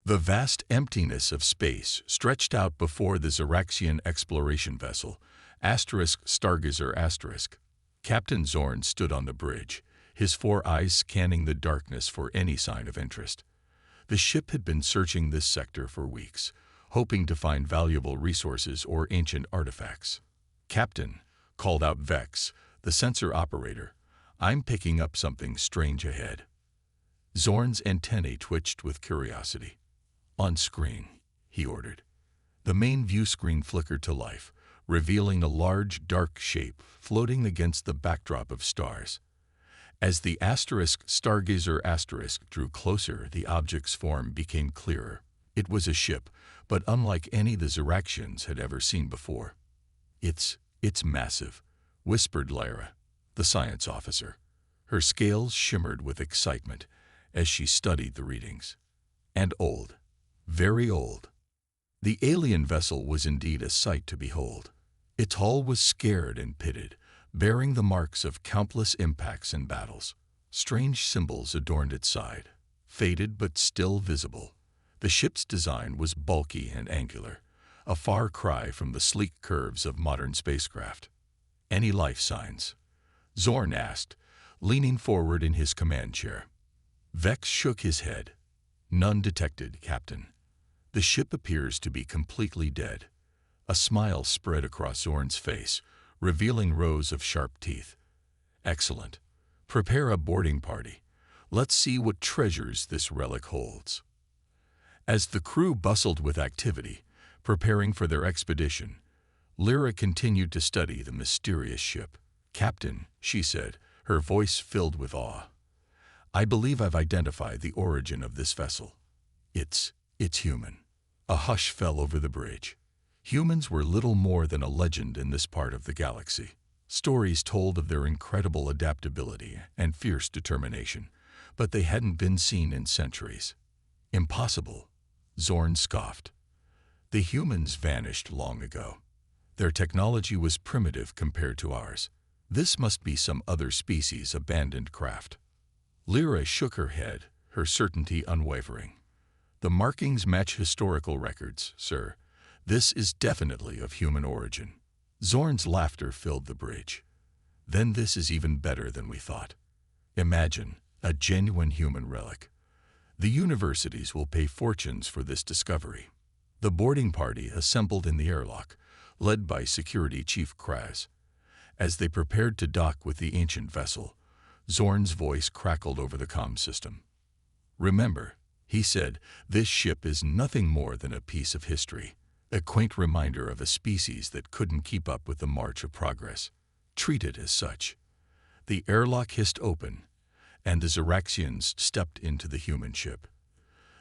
The vast emptiness of space stretched out before the Xeraxian exploration vessel, *Stargazer*. Captain Zorn stood on the bridge, his 4 eyes scanning the darkness for any sign of interest. The ship had been searching this sector for weeks, hoping to find valuable resources or ancient artifacts. "Captain," called out Vex, the sensor operator, "I'm picking up something strange ahead." Zorn's antennae twitched with curiosity. "On screen," he ordered. The main view screen flickered to life, revealing a large, dark shape floating against the backdrop of stars. As the *Stargazer* drew closer, the object's form became clearer. It was a ship, but unlike any the Xeraxians had ever seen before. It's massive," whispered Lyra, the science officer. Her scales shimmered with excitement as she studied the readings. "And old. Very old." The alien vessel was indeed a sight to behold. Its hull was scarred and pitted, bearing the marks of countless impacts and battles. Strange symbols adorned its side, faded but still visible. The ship's design was bulky and angular, a far cry from the sleek curves of modern spacecraft. "Any life signs?" Zorn asked, leaning forward in his command chair. Vex shook his head. "None detected, Captain. The ship appears to be completely dead." A smile spread across Zorn's face, revealing rows of sharp teeth. "Excellent. Prepare a boarding party. Let's see what treasures this relic holds." As the crew bustled with activity, preparing for their expedition, Lyra continued to study the mysterious ship. "Captain," she said, her voice filled with awe, "I believe I've identified the origin of this vessel. It's human." A hush fell over the bridge. Humans were little more than a legend in this part of the galaxy. Stories told of their incredible adaptability and fierce determination, but they hadn't been seen in centuries. "Impossible," Zorn scoffed. "The humans vanished long ago. Their technology was primitive compared to ours. This must be some other species' abandoned craft." Lyra shook her head, her certainty unwavering. "The markings match historical records, sir. This is definitely of human origin." Zorn's laughter filled the bridge. "Then this is even better than we thought. Imagine, a genuine human relic. The universities will pay fortunes for this discovery." The boarding party assembled in the airlock, led by Security Chief Kraz. As they prepared to dock with the ancient vessel, Zorn's voice crackled over the comm system. "Remember," he said, "this ship is nothing more than a piece of history, a quaint reminder of a species that couldn't keep up with the march of progress. Treat it as such." The airlock hissed open, and the Xeraxians stepped into the human ship.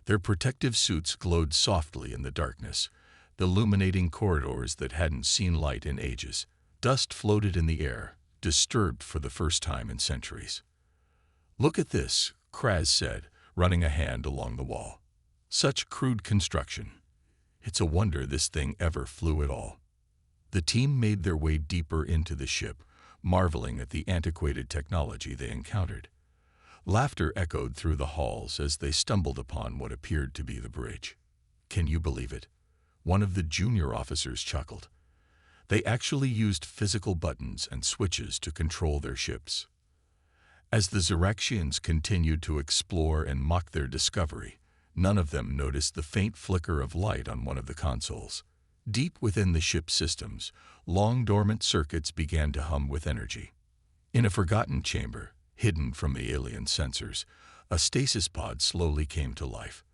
Their protective suits glowed softly in the darkness, illuminating corridors that hadn't seen light in ages. Dust floated in the air, disturbed for the first time in centuries. "Look at this," Kraz said, running a hand along the wall. "Such crude construction. It's a wonder this thing ever flew at all." The team made their way deeper into the ship, marveling at the antiquated technology they encountered. Laughter echoed through the halls as they stumbled upon what appeared to be the bridge. "Can you believe it?" one of the junior officers chuckled. "They actually used physical buttons and switches to control their ships." As the Xeraxians continued to explore and mock their discovery, none of them noticed the faint flicker of light on one of the consoles. Deep within the ship's systems, long dormant circuits began to hum with energy. In a forgotten chamber, hidden from the alien sensors, a stasis pod slowly came to life.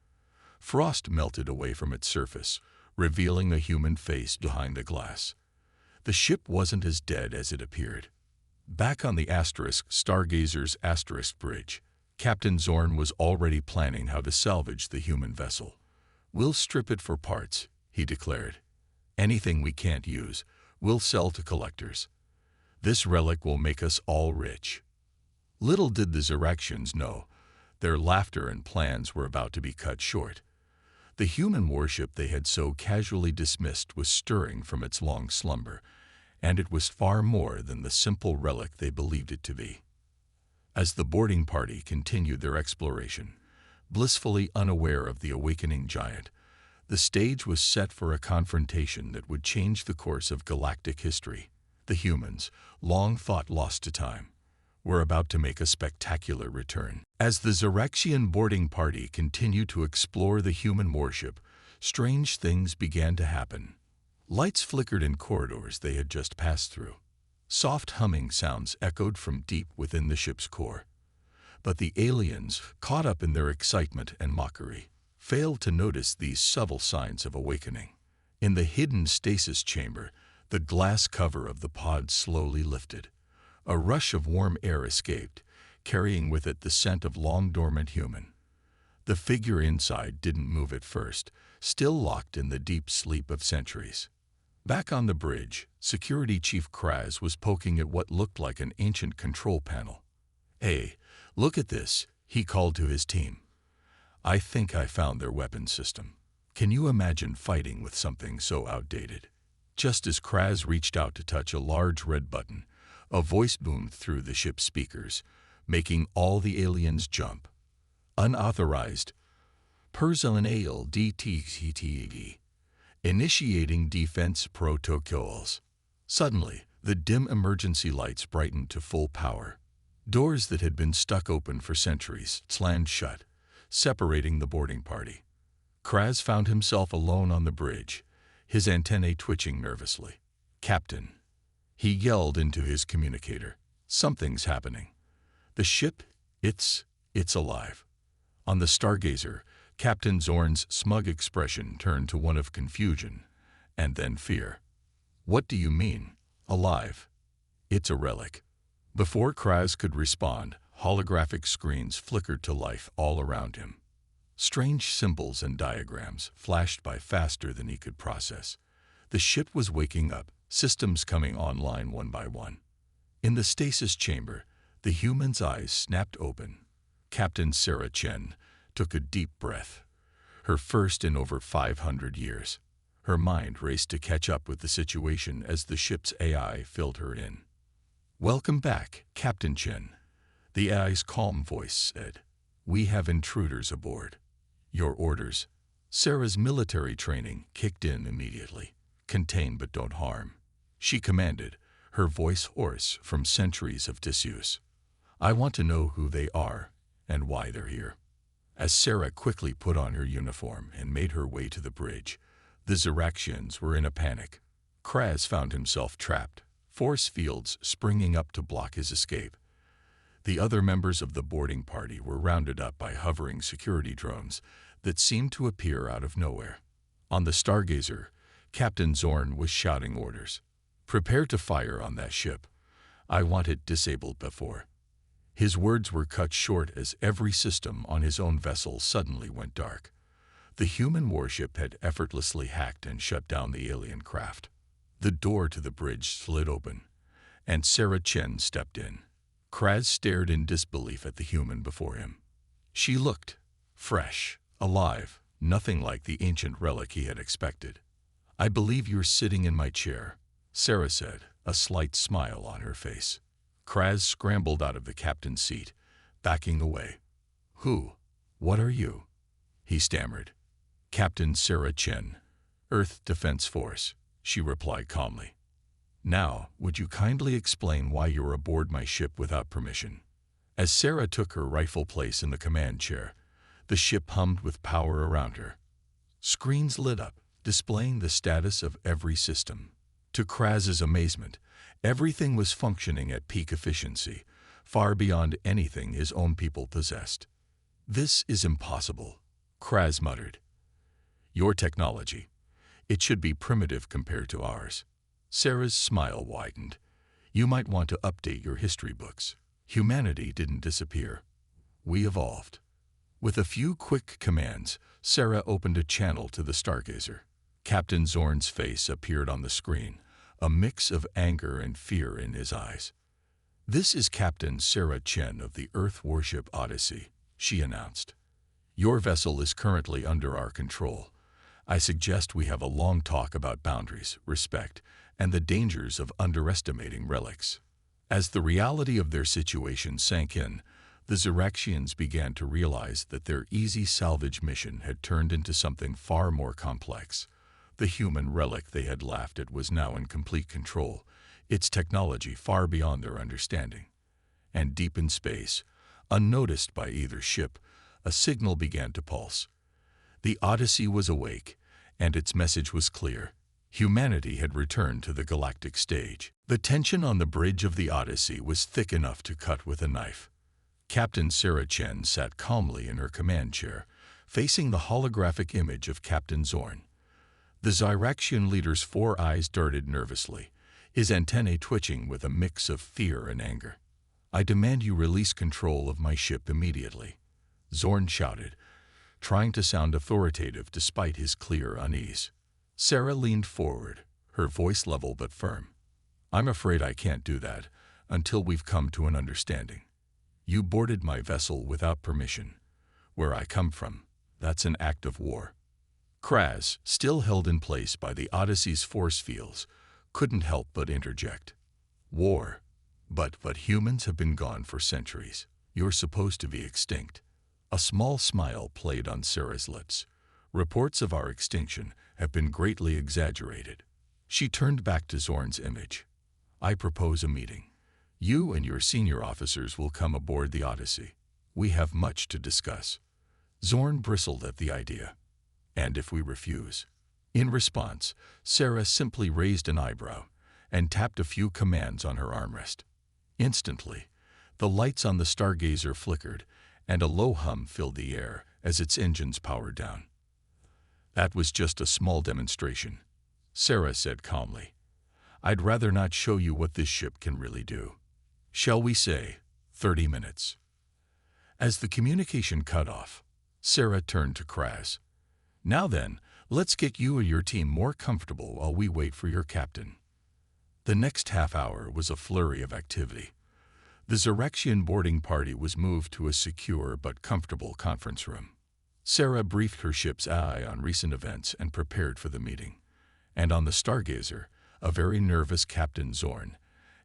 Frost melted away from its surface, revealing a human face behind the glass. The ship wasn't as dead as it appeared. Back on the Stargazer's bridge, Captain Zorn was already planning how to salvage the human vessel. "We'll strip it for parts," he declared. "Anything we can't use, we'll sell to collectors. This relic will make us all rich." Little did the Xeraxians know, their laughter and plans were about to be cut short. The human warship they had so casually dismissed was stirring from its long slumber, and it was far more than the simple relic they believed it to be. As the boarding party continued their exploration, blissfully unaware of the awakening giant. The stage was set for a confrontation that would change the course of galactic history. The humans, long thought lost to time, were about to make a spectacular return. As the Xeraxian boarding party continued to explore the human warship, strange things began to happen. Lights flickered in corridors they had just passed through. Soft humming sounds echoed from deep within the ship's core. But the aliens, caught up in their excitement and mockery, failed to notice these subtle signs of awakening. In the hidden stasis chamber, the glass cover of the pod slowly lifted. A rush of warm air escaped, carrying with it the scent of long-dormant human. The figure inside didn't move at first, still locked in the deep sleep of centuries. Back on the bridge, Security Chief Kraz was poking at what looked like an ancient control panel. "Hey, look at this," he called to his team. "I think I found their weapon system. Can you imagine fighting with something so outdated?" Just as Kraz reached out to touch a large red button, a voice boomed through the ship's speakers, making all the aliens jump. "Unauthorized. Personnel DTTE. Initiating defense protocols." Suddenly, the dim emergency lights brightened to full power. Doors that had been stuck open for centuries slammed shut, separating the boarding party. Kraz found himself alone on the bridge, his antennae twitching nervously. "Captain," he yelled into his communicator, "something's happening. The ship, it's alive." On the Stargazer, Captain Zorn's smug expression turned to one of confusion and then fear. "What do you mean, alive? It's a relic." Before Kraz could respond, holographic screens flickered to life all around him. Strange symbols and diagrams flashed by faster than he could process. The ship was waking up, systems coming online one by one. In the stasis chamber, the human's eyes snapped open. Captain Sarah Chen took a deep breath, her first in over 500 years. Her mind raced to catch up with the situation as the ship's AI filled her in. "Welcome back, Captain Chen," the AI's calm voice said. "We have intruders aboard." "Your orders." Sarah's military training kicked in immediately. "Contain but don't harm," she commanded, her voice hoarse from centuries of disuse. "I want to know who they are and why they're here." As Sarah quickly put on her uniform and made her way to the bridge, the Xeraxians were in a panic. Kraz found himself trapped, force fields springing up to block his escape. The other members of the boarding party were rounded up by hovering security drones that seemed to appear out of nowhere. On the Stargazer, Captain Zorn was shouting orders. "Prepare to fire on that ship. I want it disabled before." His words were cut short as every system on his own vessel suddenly went dark. The human warship had effortlessly hacked and shut down the alien craft. The door to the bridge slid open, and Sarah Chen stepped in. Kraz stared in disbelief at the human before him. She looked fresh, alive, nothing like the ancient relic he had expected. "I believe you're sitting in my chair," Sarah said, a slight smile on her face. Kraz scrambled out of the captain's seat, backing away. "Who? What are you?" he stammered. "Captain Sarah Chen, Earth Defense Force," she replied calmly. "Now, would you kindly explain why you're aboard my ship without permission?" As Sarah took her rightful place in the command chair, the ship hummed with power around her. Screens lit up, displaying the status of every system. To Kraz's amazement, everything was functioning at peak efficiency, far beyond anything his own people possessed. "This is impossible," Kraz muttered. "Your technology. It should be primitive compared to ours." Sarah's smile widened. "You might want to update your history books. Humanity didn't disappear. We evolved." With a few quick commands, Sarah opened a channel to the Stargazer. Captain Zorn's face appeared on the screen, a mix of anger and fear in his eyes. "This is Captain Sarah Chen of the Earth Warship Odyssey," she announced. "Your vessel is currently under our control. I suggest we have a long talk about boundaries, respect, and the dangers of underestimating relics." As the reality of their situation sank in, The Xeraxians began to realize that their easy salvage mission had turned into something far more complex. The human relic they had laughed at was now in complete control, its technology far beyond their understanding. And deep in space, unnoticed by either ship, a signal began to pulse. The Odyssey was awake, and its message was clear. Humanity had returned to the galactic stage. The tension on the bridge of the Odyssey was thick enough to cut with a knife. Captain Sarah Chen sat calmly in her command chair, facing the holographic image of Captain Zorn. The Xeraxian leader's 4 eyes darted nervously, his antennae twitching with a mix of fear and anger. "I demand you release control of my ship immediately," Zorn shouted, trying to sound authoritative despite his clear unease. Sarah leaned forward, her voice level but firm. "I'm afraid I can't do that until we've come to an understanding. You boarded my vessel without permission. Where I come from, that's an act of war." Kraz, still held in place by the Odyssey's force fields, couldn't help but interject. "War? But humans have been gone for centuries. You're supposed to be extinct." A small smile played on Sarah's lips. "Reports of our extinction have been greatly exaggerated." She turned back to Zorn's image. "I propose a meeting. You and your senior officers will come aboard the Odyssey. We have much to discuss." Zorn bristled at the idea. "And if we refuse?" In response, Sarah simply raised an eyebrow and tapped a few commands on her armrest. Instantly, the lights on the Stargazer flickered, and a low hum filled the air as its engines powered down. "That was just a small demonstration," Sarah said calmly. "I'd rather not show you what this ship can really do. Shall we say 30 minutes?" As the communication cut off, Sarah turned to Kraz. "Now then, let's get you and your team more comfortable while we wait for your captain." The next half hour was a flurry of activity. The Xeraxian boarding party was moved to a secure but comfortable conference room. Sarah briefed her ship's eye on recent events and prepared for the meeting. And on the Stargazer, a very nervous Captain Zorn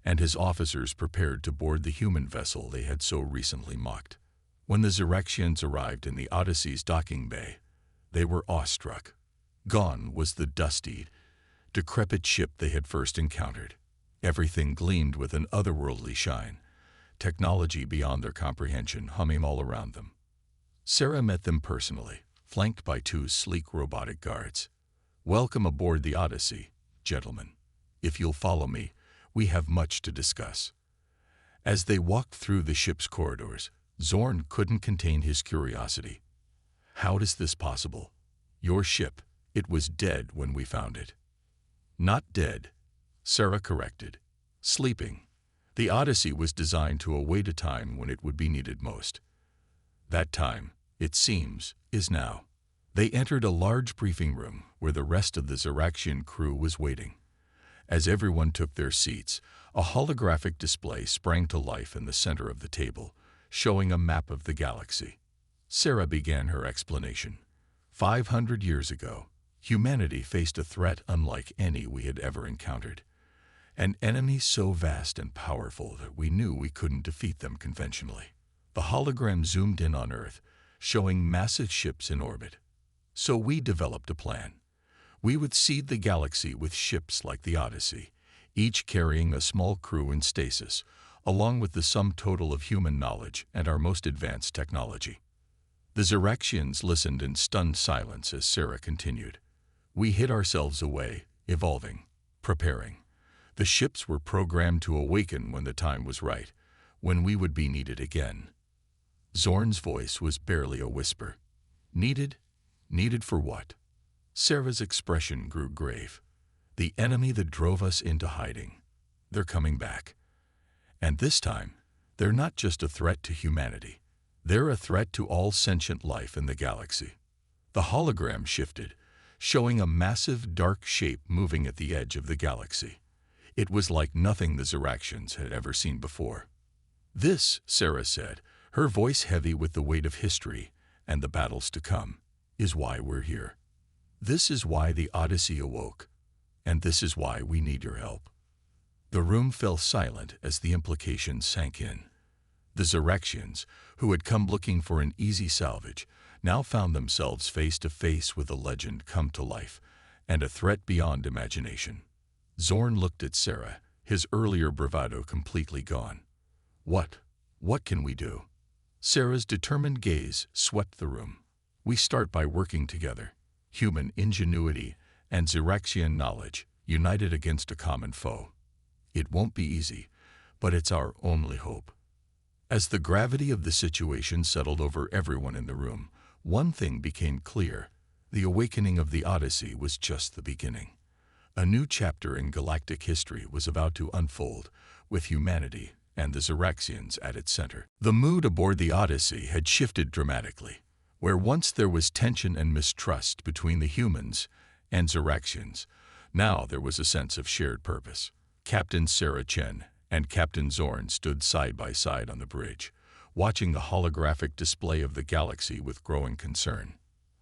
and his officers prepared to board the human vessel they had so recently mocked. When the Xeraxians arrived in the Odyssey's docking bay, they were awestruck. Gone was the dusty, decrepit ship they had first encountered. Everything gleamed with an otherworldly shine, technology beyond their comprehension humming all around them. Sarah met them personally, flanked by 2 sleek robotic guards. "Welcome aboard the Odyssey, gentlemen. If you'll follow me, we have much to discuss." As they walked through the ship's corridors, Zorn couldn't contain his curiosity. "How is this possible? Your ship, it was dead when we found it." "Not dead," Sarah corrected. "Sleeping. The Odyssey was designed to await a time when it would be needed most. That time, it seems, is now." They entered a large briefing room where the rest of the Xeraxian crew was waiting. As everyone took their seats, a holographic display sprang to life in the center of the table, showing a map of the galaxy. Sarah began her explanation. 500 years ago, humanity faced a threat unlike any we had ever encountered. An enemy so vast and powerful that we knew we couldn't defeat them conventionally. The hologram zoomed in on Earth, showing massive ships in orbit. So we developed a plan. We would seed the galaxy with ships like the Odyssey, each carrying a small crew in stasis, along with the sum total of human knowledge and our most advanced technology. The Xeraxians listened in stunned silence as Sarah continued. "We hid ourselves away, evolving, preparing. The ships were programmed to awaken when the time was right, when we would be needed again." Zorn's voice was barely a whisper. "Needed? Needed for what?" Sarah's expression grew grave. "The enemy that drove us into hiding. They're coming back. And this time, they're not just a threat to humanity. They're a threat to all sentient life in the galaxy." The hologram shifted, showing a massive dark shape moving at the edge of the galaxy. It was like nothing the Xeraxians had ever seen before. "This," Sarah said, her voice heavy with the weight of history and the battles to come, "is why we're here. This is why the Odyssey awoke, and this is why we need your help." The room fell silent as the implications sank in. The Xerexians, who had come looking for an easy salvage, now found themselves face to face with a legend come to life, and a threat beyond imagination. Zorn looked at Sarah, his earlier bravado completely gone. What can we do? Sarah's determined gaze swept the room. We start by working together. Human ingenuity and Xerexian knowledge united against a common foe. It won't be easy, but it's our only hope. As the gravity of the situation settled over everyone in the room, one thing became clear. The awakening of the Odyssey was just the beginning. A new chapter in galactic history was about to unfold, with humanity and the Xerexians at its center. The mood aboard the Odyssey had shifted dramatically. Where once there was tension and mistrust between the humans and Xerexians, now there was a sense of shared purpose. Captain Sarah Chen and Captain Zorn stood side by side on the bridge, watching the holographic display of the galaxy with growing concern.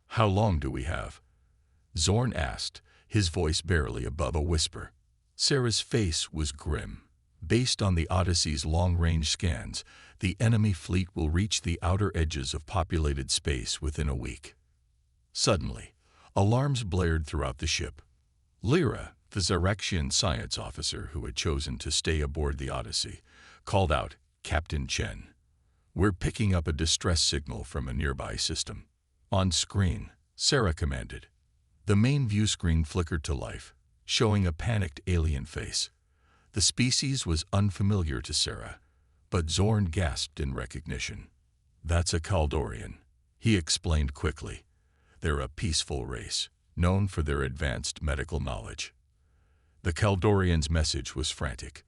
"How long do we have?" Zorn asked, his voice barely above a whisper. Sarah's face was grim. Based on the Odyssey's long-range scans, the enemy fleet will reach the outer edges of populated space within a week. Suddenly, alarms blared throughout the ship. Lyra, the Xerexian science officer who had chosen to stay aboard the Odyssey, called out, "Captain Chen, we're picking up a distress signal from a nearby system." On screen, Sarah commanded. The main view screen flickered to life, showing a panicked alien face. The species was unfamiliar to Sarah, but Zorn gasped in recognition. "That's a Kaldorian," he explained quickly. "They're a peaceful race, known for their advanced medical knowledge." The Kaldorian's message was frantic.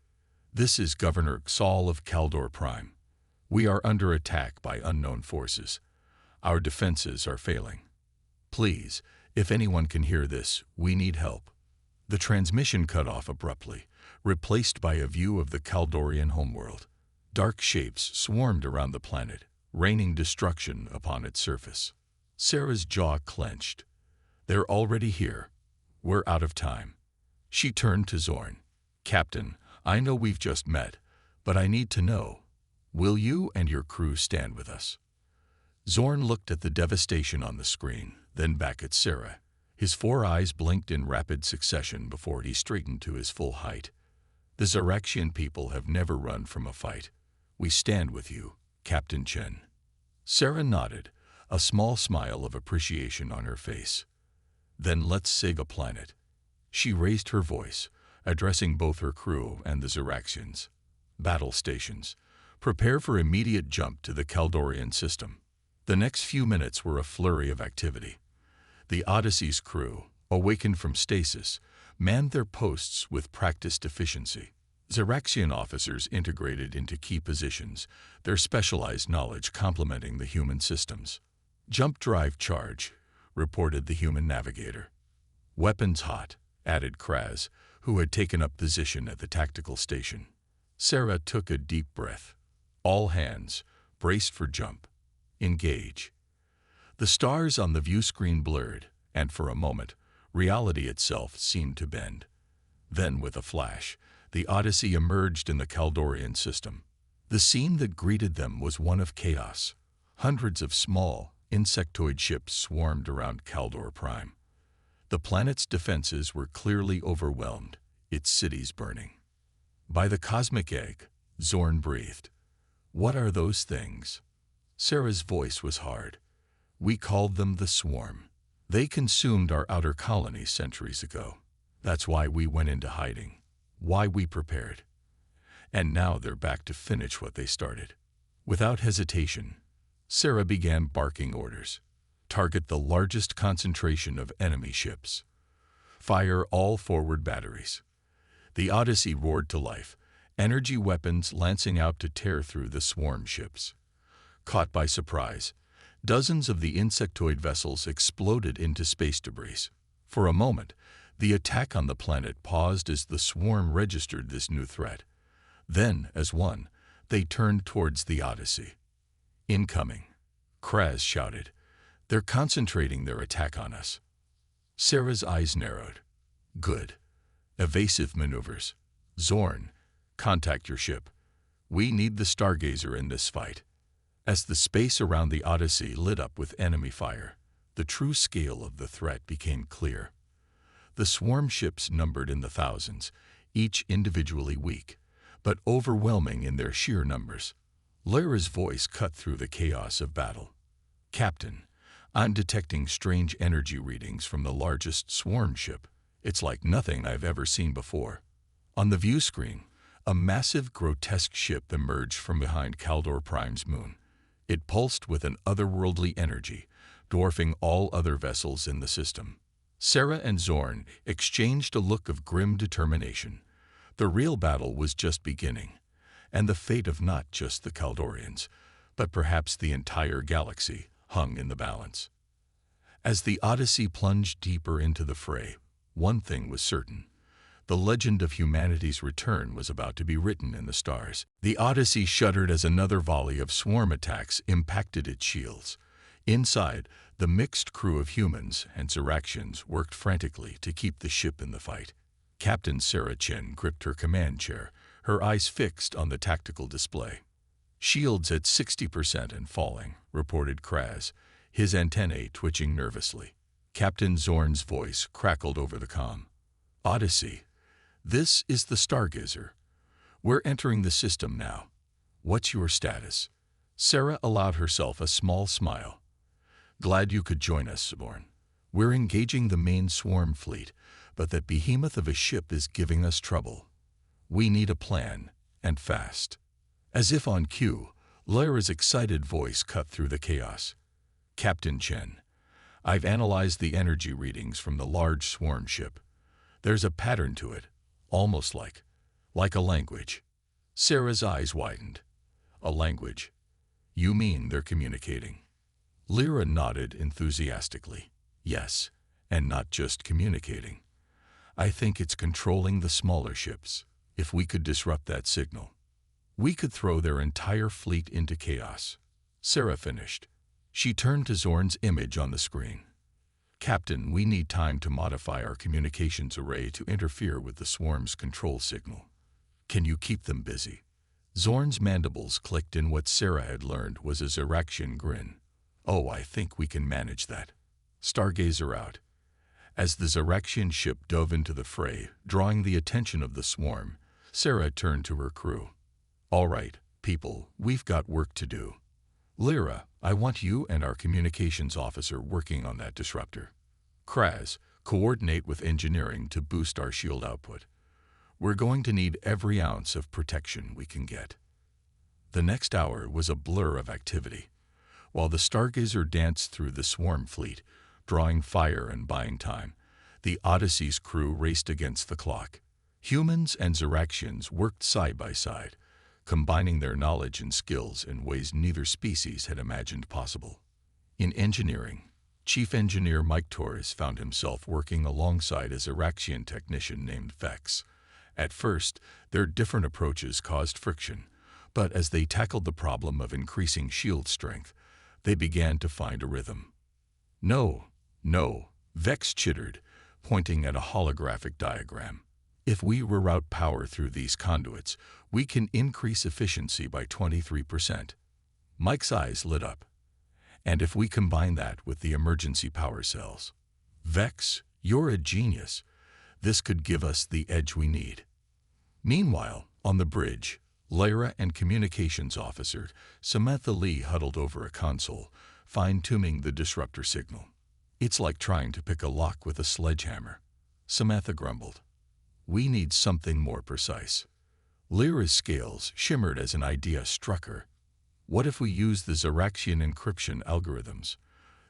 "This is Governor Xal of Kaldor Prime. We are under attack by unknown forces. Our defenses are failing. Please, if anyone can hear this, we need help." The transmission cut off abruptly, replaced by a view of the Kaldorian homeworld. Dark shapes swarmed around the planet, raining destruction upon its surface. Sarah's jaw clenched. "They're already here. We're out of time." She turned to Zorn. "Captain, I know we've just met, but I need to know, will you and your crew stand with us?" Zorn looked at the devastation on the screen, then back at Sarah. His four eyes blinked in rapid succession before he straightened to his full height. "The Xerexian people have never run from a fight. We stand with you, Captain Chen." Sarah nodded, a small smile of appreciation on her face. "Then let's save a planet." She raised her voice, addressing both her crew and the Xerexians. "Battle stations, prepare for immediate jump to the Kaldorian system." The next few minutes were a flurry of activity. The Odyssey's crew, awakened from stasis, manned their posts with practiced efficiency. Xerexian officers integrated into key positions, their specialized knowledge complementing the human systems. "Jump drive charge," reported the human navigator. "Weapons hot," added Kraz, who had taken up position at the tactical station. Sarah took a deep breath. All hands, braced for jump. Engage. The stars on the view screen blurred, and for a moment, reality itself seemed to bend. Then, with a flash, the Odyssey emerged in the Kaldorian system. The scene that greeted them was one of chaos. Hundreds of small, insectoid ships swarmed around Kaldor Prime. The planet's defenses were clearly overwhelmed, its cities burning. "By the cosmic egg," Zorn breathed. "What are those things?" Sarah's voice was hard. "We called them the Swarm. They consumed our outer colony centuries ago. That's why we went into hiding, why we prepared. And now they're back to finish what they started." Without hesitation, Sarah began barking orders. "Target the largest concentration of enemy ships. Fire all forward batteries." The Odyssey roared to life, energy weapons lancing out to tear through the swarm ships. Caught by surprise, dozens of the insectoid vessels exploded into space debris. For a moment, the attack on the planet paused as the swarm registered this new threat. Then, as one, they turned towards the Odyssey. "Incoming," Kraz shouted. "They're concentrating their attack on us." Sarah's eyes narrowed. "Good. Evasive maneuvers. Zorn, contact your ship. We need the Stargazer in this fight. As the space around the Odyssey lit up with enemy fire, the true scale of the threat became clear. The swarm ships numbered in the thousands, each individually weak, but overwhelming in their sheer numbers. Lyra's voice cut through the chaos of battle. "Captain, I'm detecting strange energy readings from the largest swarm ship. It's like nothing I've ever seen before." On the view screen, a massive, grotesque ship emerged from behind Kaldor Prime's moon. It pulsed with an otherworldly energy, dwarfing all other vessels in the system. Sarah and Zorn exchanged a look of grim determination. The real battle was just beginning, and the fate of not just the Kaldorians, but perhaps the entire galaxy, hung in the balance. As the Odyssey plunged deeper into the fray, one thing was certain. The legend of humanity's return was about to be written in the stars. The Odyssey shuddered as another volley of swarm attacks impacted its shields. Inside, the mixed crew of humans and Ziraxians worked frantically to keep the ship in the fight. Captain Sarah Chen gripped her command chair, her eyes fixed on the tactical display. "Shields at 60% and falling," reported Kraz, his antennae twitching nervously. Captain Zorn's voice crackled over the comm. "Odyssey, this is the Stargazer. We're entering the system now. What's your status?" Sarah allowed herself a small smile. "Glad you could join us, Zorn. We're engaging the main swarm fleet, but that behemoth of a ship is giving us trouble. We need a plan, and fast." As if on cue, Lyra's excited voice cut through the chaos. "Captain Chen, I've analyzed the energy readings from the large swarm ship. There's a pattern to it, almost like a language." Sarah's eyes widened. "A language? You mean they're communicating?" Lyra nodded enthusiastically. "Yes, and not just communicating. I think it's controlling the smaller ships. If we could disrupt that signal, we could throw their entire fleet into chaos." Sarah finished. She turned to Zorn's image on the screen. "Captain, we need time to modify our communications array to interfere with the swarm's control signal. Can you keep them busy?" Zorn's mandibles clicked in what Sarah had learned was a Ziraxian grin. "Oh, I think we can manage that." Stargazer out. As the Ziraxian ship dove into the fray, drawing the attention of the swarm, Sarah turned to her crew. "All right, people, we've got work to do. Lyra, I want you and our communications officer working on that disruptor. Kraz, coordinate with engineering to boost our shield output. We're going to need every ounce of protection we can get." The next hour was a blur of activity. While the Stargazer danced through the swarm fleet, drawing fire and buying time, the Odyssey's crew raced against the clock. Humans and Ziraxians worked side by side, combining their knowledge and skills in ways neither species had imagined possible. In engineering, Chief Engineer Mike Torres found himself working alongside a Ziraxian technician named Vex. At first, their different approaches caused friction, but as they tackled the problem of increasing shield strength, they began to find a rhythm. No, Vex chittered, pointing at a holographic diagram. "If we reroute power through these conduits, we can increase efficiency by 23%. Mike's eyes lit up. "And if we combine that with the emergency power cells?" "Vex, you're a genius. This could give us the edge we need." Meanwhile, on the bridge, Lyra and communications officer Samantha Lee huddled over a console, fine-tuning the disruptor signal. "It's like trying to pick a lock with a sledgehammer," Samantha grumbled. "We need something more precise." Lyra's scales shimmered as an idea struck her. "What if we use the Ziraxian encryption algorithms?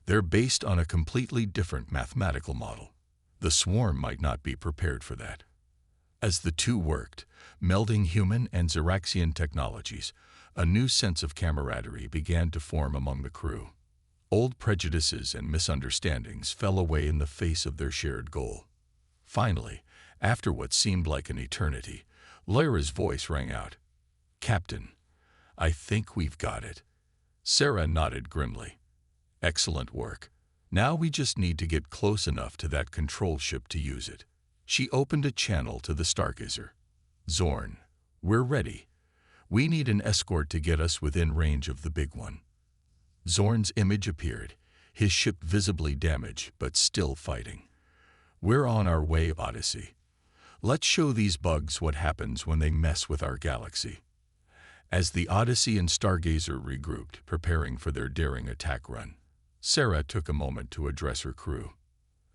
They're based on a completely different mathematical model. The swarm might not be prepared for that." As the two worked, melding human and Ziraxian technologies, a new sense of camaraderie began to form among the crew. Old prejudices and misunderstandings fell away in the face of their shared goal. Finally, after what seemed like an eternity, Lyra's voice rang out. "Captain, I think we've got it." Sarah nodded grimly. "Excellent work. Now we just need to get close enough to that control ship to use it." She opened a channel to the Stargazer. "Zorn, we're ready. We need an escort to get us within range of the big one. Zorn's image appeared, his ship visibly damaged but still fighting. We're on our way, Odyssey. Let's show these bugs what happens when they mess with our galaxy. As the Odyssey and Stargazer regrouped, preparing for their daring attack run, Sarah took a moment to address her crew.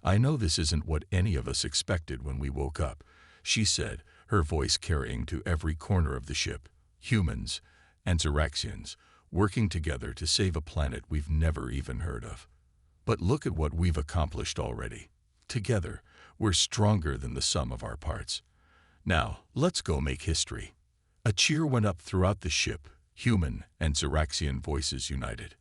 I know this isn't what any of us expected when we woke up, she said, her voice carrying to every corner of the ship. Humans and Xeraxians working together to save a planet we've never even heard of. But look at what we've accomplished already. Together, we're stronger than the sum of our parts. Now, let's go make history. A cheer went up throughout the ship, human and Xeraxian voices united.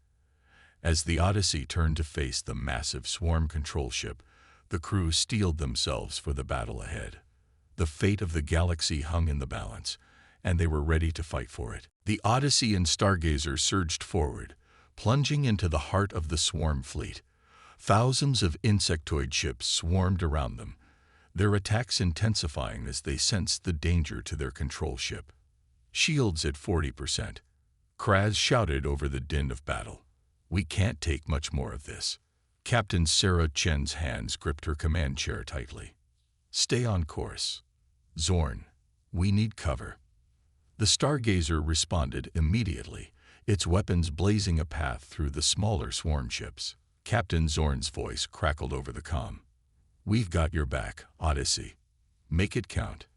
As the Odyssey turned to face the massive swarm control ship, the crew steeled themselves for the battle ahead. The fate of the galaxy hung in the balance, and they were ready to fight for it. The Odyssey and Stargazer surged forward, plunging into the heart of the swarm fleet. Thousands of insectoid ships swarmed around them, their attacks intensifying as they sensed the danger to their control ship. Shields at 40%. Kraz shouted over the din of battle. We can't take much more of this. Captain Sarah Chen's hands gripped her command chair tightly. Stay on course. Zorn, we need cover. The Stargazer responded immediately, its weapons blazing a path through the smaller swarm ships. Captain Zorn's voice crackled over the comm. We've got your back, Odyssey. Make it count.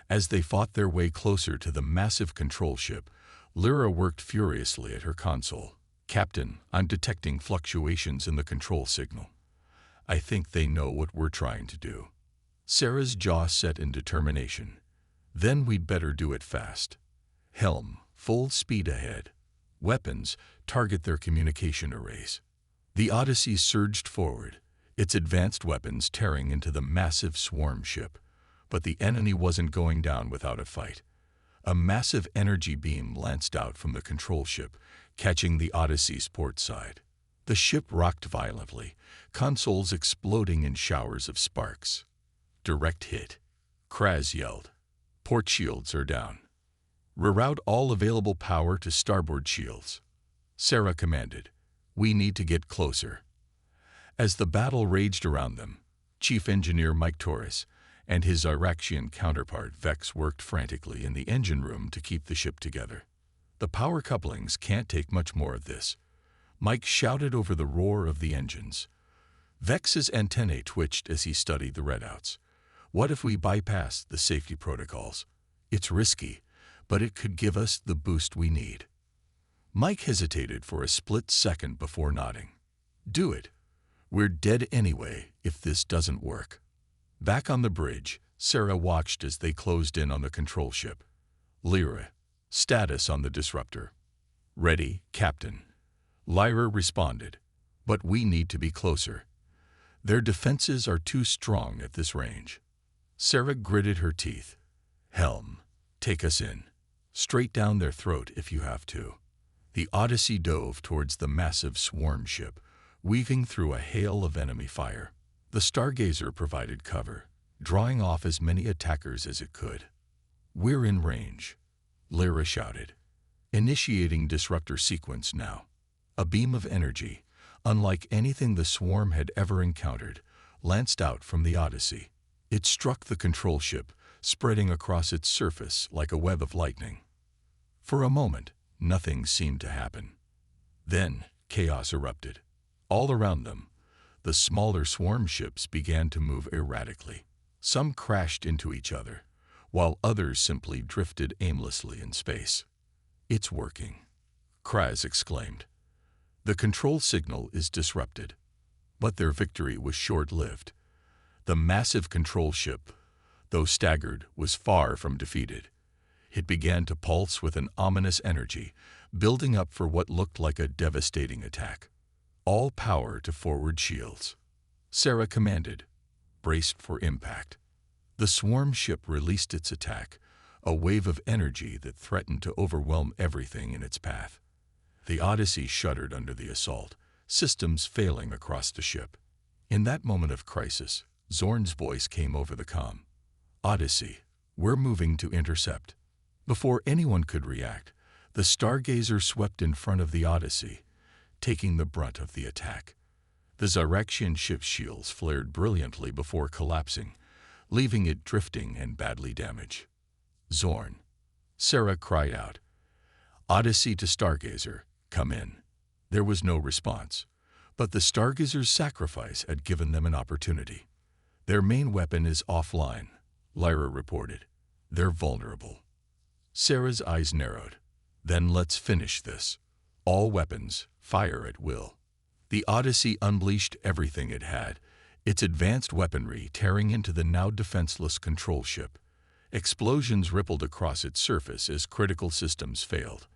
As they fought their way closer to the massive control ship, Lyra worked furiously at her console. Captain, I'm detecting fluctuations in the control signal. I think they know what we're trying to do. Sarah's jaw set in determination. Then we'd better do it fast. Helm, full speed ahead. Weapons, target their communication arrays. The Odyssey surged forward, its advanced weapons tearing into the massive swarm ship. But the enemy wasn't going down without a fight. A massive energy beam lanced out from the control ship, catching the Odyssey's port side. The ship rocked violently, consoles exploding in showers of sparks. Direct hit. Kraz yelled. Port shields are down. Reroute all available power to starboard shields. Sarah commanded. We need to get closer. As the battle raged around them, Chief Engineer Mike Torres and his Xeraxian counterpart Vex worked frantically in the engine room to keep the ship together. The power couplings can't take much more of this. Mike shouted over the roar of the engines. Vex's antennae twitched as he studied the readouts. What if we bypass the safety protocols? It's risky, but it could give us the boost we need. Mike hesitated for a split second before nodding. Do it. We're dead anyway if this doesn't work. Back on the bridge, Sarah watched as they closed in on the control ship. Lyra, status on the disruptor. Ready, Captain. Lyra responded. But we need to be closer. Their defenses are too strong at this range. Sarah gritted her teeth. Helm, take us in. Straight down their throat if you have to. The Odyssey dove towards the massive swarm ship, weaving through a hail of enemy fire. The Stargazer provided cover, drawing off as many attackers as it could. We're in range, Lyra shouted. Initiating disruptor sequence now. A beam of energy, unlike anything the swarm had ever encountered, lanced out from the Odyssey. It struck the control ship, spreading across its surface like a web of lightning. For a moment, nothing seemed to happen. Then, chaos erupted. All around them, the smaller swarm ships began to move erratically. Some crashed into each other, while others simply drifted aimlessly in space. It's working, Kraz exclaimed. The control signal is disrupted. But their victory was short-lived. The massive control ship, though staggered, was far from defeated. It began to pulse with an ominous energy, building up for what looked like a devastating attack. All power to forward shields. Sarah commanded, braced for impact. The swarm ship released its attack, a wave of energy that threatened to overwhelm everything in its path. The Odyssey shuddered under the assault, systems failing across the ship. In that moment of crisis, Zorn's voice came over the comm. Odyssey, we're moving to intercept. Before anyone could react, the Stargazer swept in front of the Odyssey, taking the brunt of the attack. The Zyraxian ship's shields flared brilliantly before collapsing, leaving it drifting and badly damaged. "Zorn," Sarah cried out. "Odyssey to Stargazer, come in." There was no response, but the Stargazer's sacrifice had given them an opportunity. "Their main weapon is offline," Lyra reported. "They're vulnerable." Sarah's eyes narrowed. "Then let's finish this. All weapons, fire at will." The Odyssey unleashed everything it had, its advanced weaponry tearing into the now defenseless control ship. Explosions rippled across its surface as critical systems failed.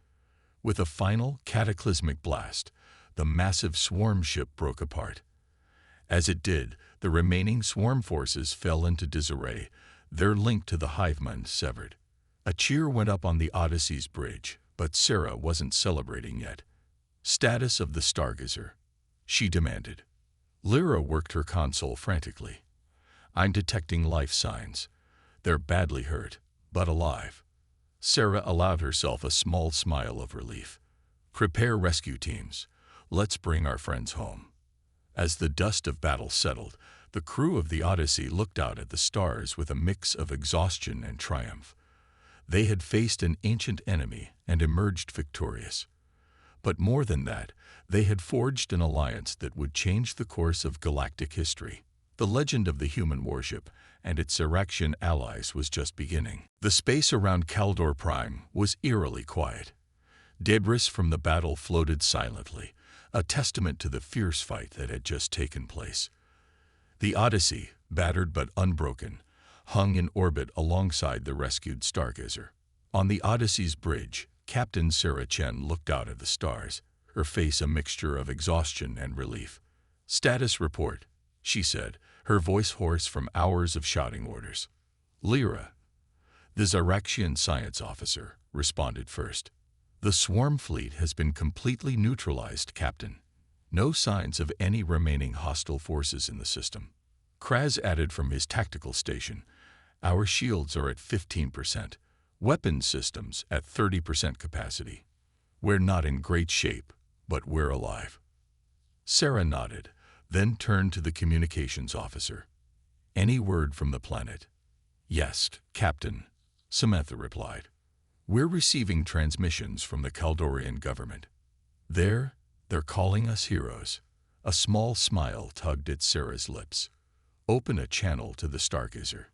With a final, cataclysmic blast, the massive swarm ship broke apart. As it did, the remaining swarm forces fell into disarray, their link to the Hiveman severed. A cheer went up on the Odyssey's bridge, but Sarah wasn't celebrating yet. "Status of the Stargazer," she demanded. Lyra worked her console frantically. "I'm detecting life signs. They're badly hurt, but alive." Sarah allowed herself a small smile of relief. "Prepare rescue teams. Let's bring our friends home." As the dust of battle settled, the crew of the Odyssey looked out at the stars with a mix of exhaustion and triumph. They had faced an ancient enemy and emerged victorious. But more than that, they had forged an alliance that would change the course of galactic history. The legend of the human warship and its Zyraxian allies was just beginning. The space around Kaldor Prime was eerily quiet. Debris from the battle floated silently, a testament to the fierce fight that had just taken place. The Odyssey, battered but unbroken, hung in orbit alongside the rescued Stargazer. On the Odyssey's bridge, Captain Sarah Chen looked out at the stars, her face a mixture of exhaustion and relief. "Status report," she said, her voice hoarse from hours of shouting orders. "Lyra," the Zyraxian science officer, responded first. "The swarm fleet has been completely neutralized, Captain. No signs of any remaining hostile forces in the system." Kraz added from his tactical station, "Our shields are at 15%, weapons systems at 30% capacity. We're not in great shape, but we're alive." Sarah nodded, then turned to the communications officer. "Any word from the planet?" "Yes, Captain," Samantha replied. "We're receiving transmissions from the Kaldorian government. They're calling us heroes." A small smile tugged at Sarah's lips. "Open a channel to the Stargazer."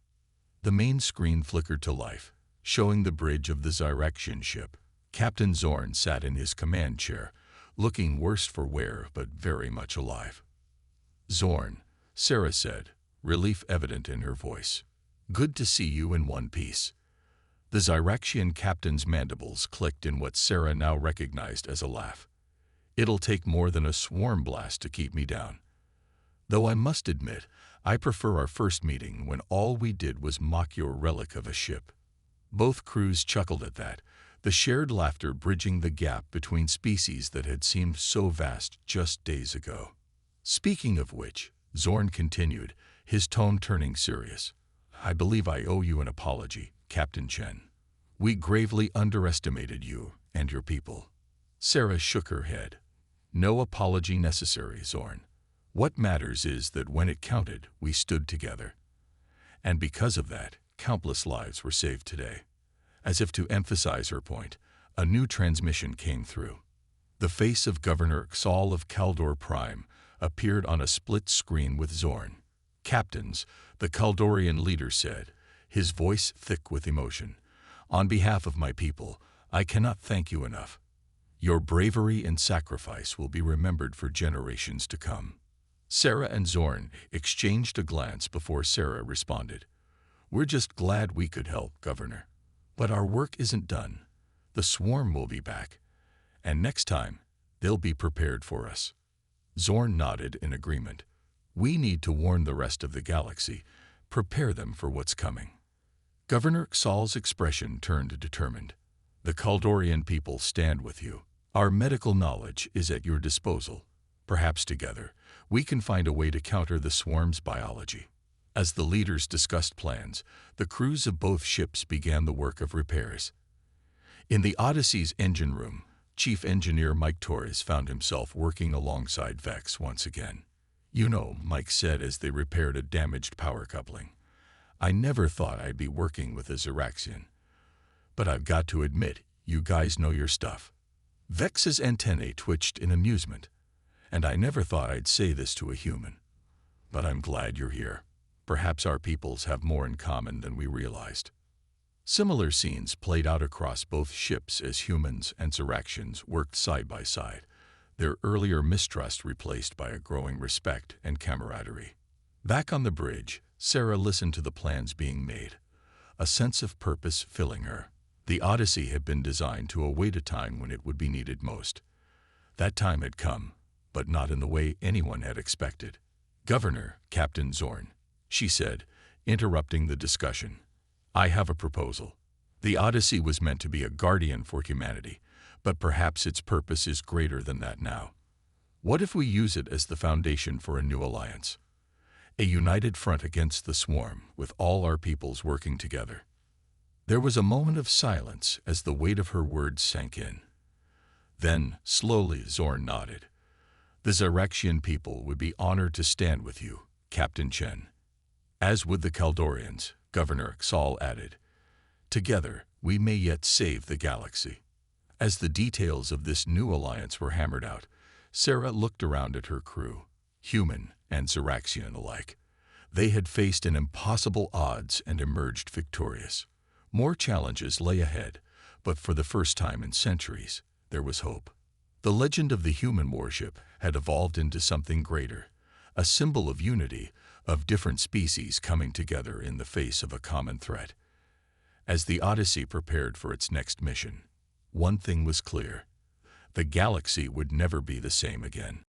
The main screen flickered to life, showing the bridge of the Zyraxian ship. Captain Zorn sat in his command chair, looking worse for wear but very much alive. "Zorn," Sarah said, relief evident in her voice. "Good to see you in one piece." The Zyraxian captain's mandibles clicked in what Sarah now recognized as a laugh. "It'll take more than a swarm blast to keep me down. Though I must admit, I prefer our first meeting when all we did was mock your relic of a ship." Both crews chuckled at that, the shared laughter bridging the gap between species that had seemed so vast just days ago. "Speaking of which," Zorn continued, his tone turning serious, "I believe I owe you an apology, Captain Chen. We gravely underestimated you and your people." Sarah shook her head. "No apology necessary, Zorn. What matters is that when it counted, we stood together. And because of that, countless lives were saved today." As if to emphasize her point, a new transmission came through. The face of Governor Xal of Kaldor Prime appeared on a split screen with Zorn. "Captains," the Kaldorian leader said, his voice thick with emotion, "on behalf of my people, I cannot thank you enough. Your bravery and sacrifice will be remembered for generations to come." Sarah and Zorn exchanged a glance before Sarah responded. "We're just glad we could help, Governor. But our work isn't done. The swarm will be back. And next time, they'll be prepared for us." Zorn nodded in agreement. "We need to warn the rest of the galaxy, prepare them for what's coming." Governor Xal's expression turned determined. "The Kaldorian people stand with you. Our medical knowledge is at your disposal. Perhaps together, we can find a way to counter the swarm's biology." As the leaders discussed plans, the crews of both ships began the work of repairs. In the Odyssey's engine room, Chief Engineer Mike Torres found himself working alongside Vex once again. "You know," Mike said as they repaired a damaged power coupling, "I never thought I'd be working with a Xeraxian. But I've got to admit, you guys know your stuff." Vex's antennae twitched in amusement. "And I never thought I'd say this to a human. But I'm glad you're here. Perhaps our peoples have more in common than we realized." Similar scenes played out across both ships as humans and Xeraxians worked side by side, their earlier mistrust replaced by a growing respect and camaraderie. Back on the bridge, Sarah listened to the plans being made, a sense of purpose filling her. The Odyssey had been designed to await a time when it would be needed most. That time had come, but not in the way anyone had expected. "Governor, Captain Zorn," she said, interrupting the discussion, "I have a proposal. The Odyssey was meant to be a guardian for humanity, but perhaps its purpose is greater than that now. What if we use it as the foundation for a new alliance? A united front against the swarm, with all our peoples working together." There was a moment of silence as the weight of her words sank in. Then, slowly, Zorn nodded. "The Xeraxian people would be honored to stand with you, Captain Chen. As would the Kaldorians," Governor Xal added. "Together, we may yet save the galaxy." As the details of this new alliance were hammered out, Sarah looked around at her crew, human and Xeraxian alike. They had faced an impossible odds and emerged victorious. More challenges lay ahead, but for the first time in centuries, there was hope. The legend of the human warship had evolved into something greater, a symbol of unity, of different species coming together in the face of a common threat. As the Odyssey prepared for its next mission, one thing was clear: the galaxy would never be the same again.